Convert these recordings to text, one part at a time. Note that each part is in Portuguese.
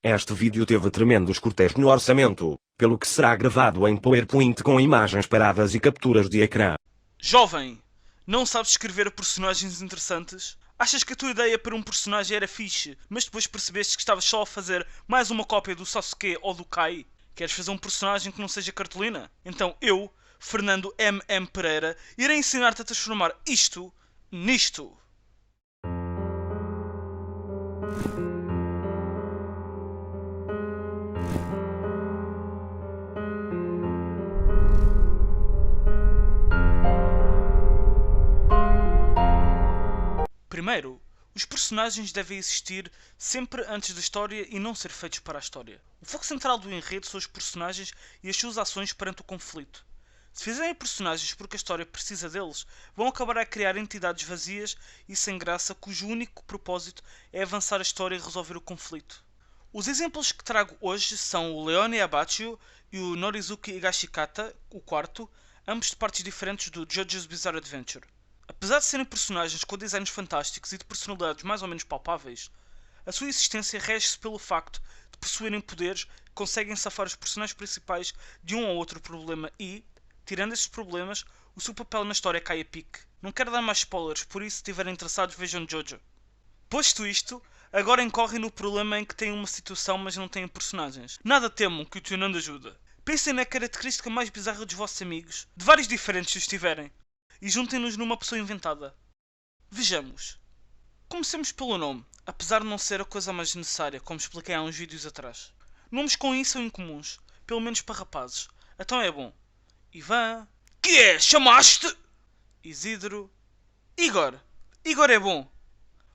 Este vídeo teve tremendos cortes no orçamento, pelo que será gravado em PowerPoint com imagens paradas e capturas de ecrã. Jovem, não sabes escrever personagens interessantes? Achas que a tua ideia para um personagem era fixe, mas depois percebeste que estavas só a fazer mais uma cópia do Sasuke ou do Kai? Queres fazer um personagem que não seja cartolina? Então eu, Fernando M.M. Pereira, irei ensinar-te a transformar isto nisto. Primeiro, os personagens devem existir sempre antes da história e não ser feitos para a história. O foco central do enredo são os personagens e as suas ações perante o conflito. Se fizerem personagens porque a história precisa deles, vão acabar a criar entidades vazias e sem graça cujo único propósito é avançar a história e resolver o conflito. Os exemplos que trago hoje são o Leone Abbacchio e o Norizuki Higashikata, o quarto, ambos de partes diferentes do JoJo's Bizarre Adventure. Apesar de serem personagens com designs fantásticos e de personalidades mais ou menos palpáveis, a sua existência rege-se pelo facto de possuírem poderes que conseguem safar os personagens principais de um ou outro problema e, tirando estes problemas, o seu papel na história cai a pique. Não quero dar mais spoilers, por isso se estiverem interessados vejam Jojo. Posto isto, agora incorrem no problema em que têm uma situação mas não têm personagens. Nada temam que o tio Nando ajuda. Pensem na característica mais bizarra dos vossos amigos, de vários diferentes se os tiverem, e juntem-nos numa pessoa inventada. Vejamos. Comecemos pelo nome, apesar de não ser a coisa mais necessária, como expliquei há uns vídeos atrás. Nomes com I são incomuns, pelo menos para rapazes. Então é bom. Ivan. Que é? Chamaste? Isidro. Igor. Igor é bom.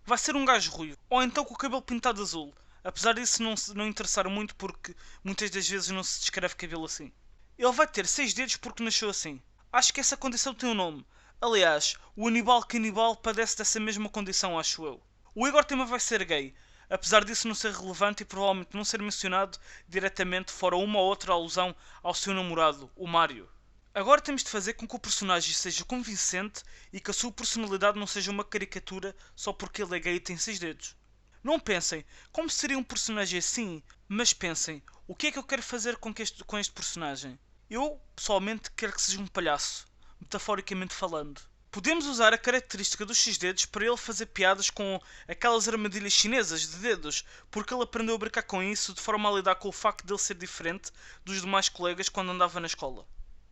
Vai ser um gajo ruivo, ou então com o cabelo pintado azul. Apesar disso não interessar muito porque muitas das vezes não se descreve cabelo assim. Ele vai ter 6 dedos porque nasceu assim. Acho que essa condição tem um nome. Aliás, o Aníbal Canibal padece dessa mesma condição, acho eu. O Igor também vai ser gay, apesar disso não ser relevante e provavelmente não ser mencionado diretamente fora uma ou outra alusão ao seu namorado, o Mário. Agora temos de fazer com que o personagem seja convincente e que a sua personalidade não seja uma caricatura só porque ele é gay e tem 6 dedos. Não pensem como seria um personagem assim, mas pensem o que é que eu quero fazer com este personagem. Eu, pessoalmente, quero que seja um palhaço, metaforicamente falando. Podemos usar a característica dos X-dedos para ele fazer piadas com aquelas armadilhas chinesas de dedos, porque ele aprendeu a brincar com isso de forma a lidar com o facto de ele ser diferente dos demais colegas quando andava na escola.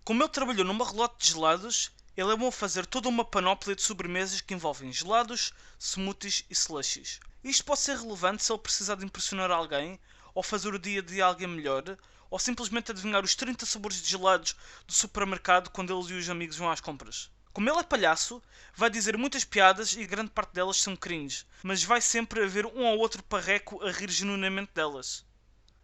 Como ele trabalhou numa relote de gelados, ele é bom fazer toda uma panóplia de sobremesas que envolvem gelados, smoothies e slushies. Isto pode ser relevante se ele precisar de impressionar alguém, ou fazer o dia de alguém melhor, ou simplesmente adivinhar os 30 sabores de gelados do supermercado quando ele e os amigos vão às compras. Como ele é palhaço, vai dizer muitas piadas e grande parte delas são cringe, mas vai sempre haver um ou outro parreco a rir genuinamente delas.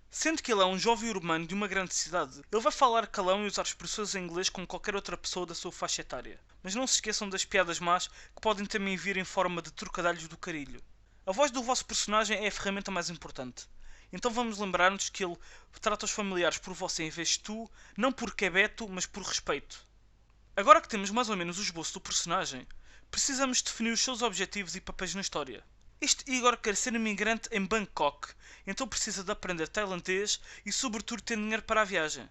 Sendo que ele é um jovem urbano de uma grande cidade, ele vai falar calão e usar expressões em inglês como qualquer outra pessoa da sua faixa etária. Mas não se esqueçam das piadas más que podem também vir em forma de trocadilhos do carilho. A voz do vosso personagem é a ferramenta mais importante. Então vamos lembrar-nos que ele trata os familiares por você em vez de tu, não porque é Beto, mas por respeito. Agora que temos mais ou menos o esboço do personagem, precisamos definir os seus objetivos e papéis na história. Este Igor quer ser imigrante em Bangkok, então precisa de aprender tailandês e sobretudo ter dinheiro para a viagem.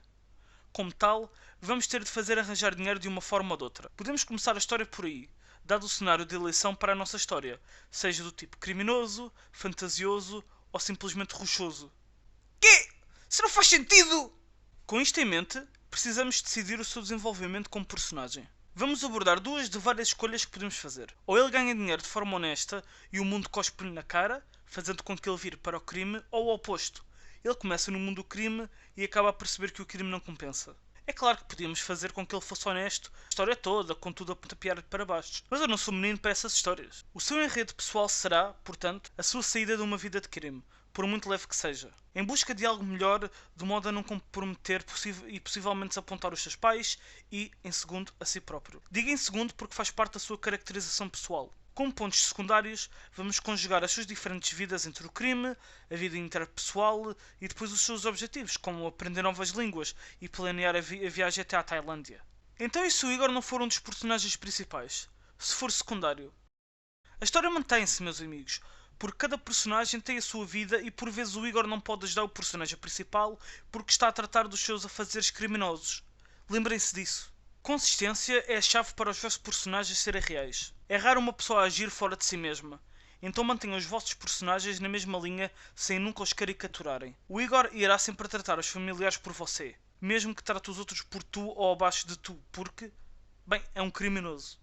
Como tal, vamos ter de fazer arranjar dinheiro de uma forma ou de outra. Podemos começar a história por aí, dado o cenário de eleição para a nossa história, seja do tipo criminoso, fantasioso ou simplesmente rochoso. Quê? Isso não faz sentido! Com isto em mente, precisamos decidir o seu desenvolvimento como personagem. Vamos abordar duas de várias escolhas que podemos fazer. Ou ele ganha dinheiro de forma honesta e o mundo cospe-lhe na cara, fazendo com que ele vire para o crime, ou o oposto. Ele começa no mundo do crime e acaba a perceber que o crime não compensa. É claro que podíamos fazer com que ele fosse honesto a história toda, com tudo a pontapear para baixo. Mas eu não sou menino para essas histórias. O seu enredo pessoal será, portanto, a sua saída de uma vida de crime, por muito leve que seja, em busca de algo melhor, de modo a não comprometer e possivelmente desapontar os seus pais e, em segundo, a si próprio. Digo em segundo porque faz parte da sua caracterização pessoal. Como pontos secundários, vamos conjugar as suas diferentes vidas entre o crime, a vida interpessoal e depois os seus objetivos, como aprender novas línguas e planear a viagem até à Tailândia. Então e se o Igor não for um dos personagens principais? Se for secundário? A história mantém-se, meus amigos. porque cada personagem tem a sua vida e por vezes o Igor não pode ajudar o personagem principal porque está a tratar dos seus afazeres criminosos. Lembrem-se disso. Consistência é a chave para os vossos personagens serem reais. É raro uma pessoa agir fora de si mesma. Então mantenham os vossos personagens na mesma linha sem nunca os caricaturarem. O Igor irá sempre tratar os familiares por você, mesmo que trate os outros por tu ou abaixo de tu, porque, bem, é um criminoso.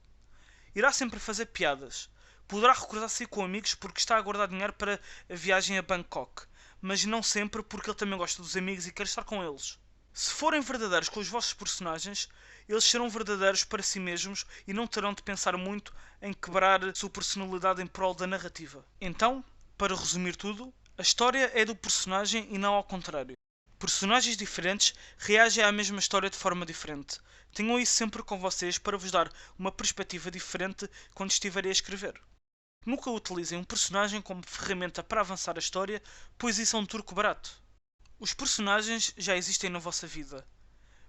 Irá sempre fazer piadas. Poderá recordar-se com amigos porque está a guardar dinheiro para a viagem a Bangkok, mas não sempre porque ele também gosta dos amigos e quer estar com eles. Se forem verdadeiros com os vossos personagens, eles serão verdadeiros para si mesmos e não terão de pensar muito em quebrar a sua personalidade em prol da narrativa. Então, para resumir tudo, a história é do personagem e não ao contrário. Personagens diferentes reagem à mesma história de forma diferente. Tenham isso sempre com vocês para vos dar uma perspectiva diferente quando estiverem a escrever. Nunca utilizem um personagem como ferramenta para avançar a história, pois isso é um truque barato. Os personagens já existem na vossa vida.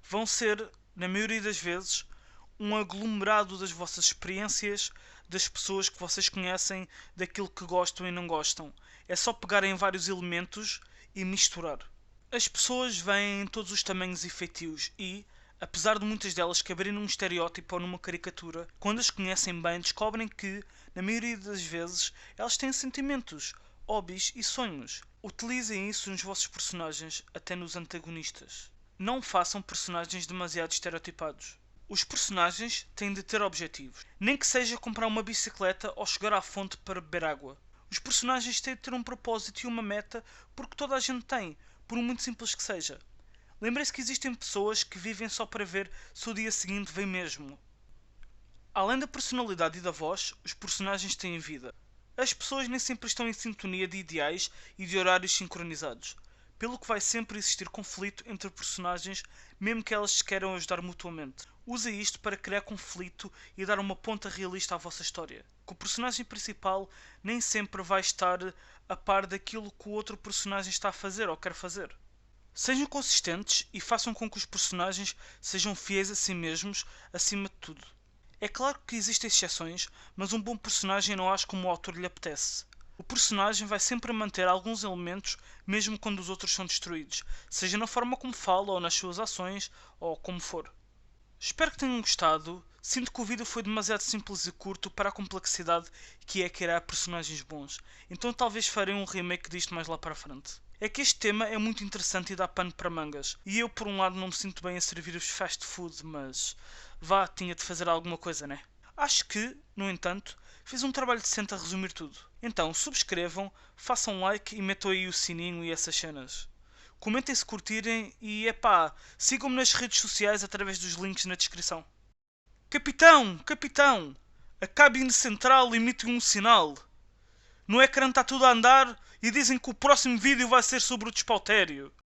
Vão ser, na maioria das vezes, um aglomerado das vossas experiências, das pessoas que vocês conhecem, daquilo que gostam e não gostam. É só pegarem vários elementos e misturar. As pessoas vêm em todos os tamanhos e feitios e, apesar de muitas delas caberem num estereótipo ou numa caricatura, quando as conhecem bem descobrem que, na maioria das vezes, elas têm sentimentos, hobbies e sonhos. Utilizem isso nos vossos personagens, até nos antagonistas. Não façam personagens demasiado estereotipados. Os personagens têm de ter objetivos, nem que seja comprar uma bicicleta ou chegar à fonte para beber água. Os personagens têm de ter um propósito e uma meta, porque toda a gente tem, por muito simples que seja. Lembrem-se que existem pessoas que vivem só para ver se o dia seguinte vem mesmo. Além da personalidade e da voz, os personagens têm vida. As pessoas nem sempre estão em sintonia de ideais e de horários sincronizados, pelo que vai sempre existir conflito entre personagens, mesmo que elas se queiram ajudar mutuamente. Use isto para criar conflito e dar uma ponta realista à vossa história. Que o personagem principal nem sempre vai estar a par daquilo que o outro personagem está a fazer ou quer fazer. Sejam consistentes e façam com que os personagens sejam fiéis a si mesmos, acima de tudo. É claro que existem exceções, mas um bom personagem não age como o autor lhe apetece. O personagem vai sempre manter alguns elementos, mesmo quando os outros são destruídos, seja na forma como fala, ou nas suas ações, ou como for. Espero que tenham gostado. Sinto que o vídeo foi demasiado simples e curto para a complexidade que é criar personagens bons, então talvez farei um remake disto mais lá para a frente. É que este tema é muito interessante e dá pano para mangas, e eu por um lado não me sinto bem a servir os fast food, mas vá, tinha de fazer alguma coisa, né? Acho que, no entanto, fiz um trabalho decente a resumir tudo. Então subscrevam, façam like e metam aí o sininho e essas cenas. Comentem se curtirem e, epá, sigam-me nas redes sociais através dos links na descrição. Capitão! Capitão! A cabine central emite um sinal. No ecrã está tudo a andar e dizem que o próximo vídeo vai ser sobre o despautério.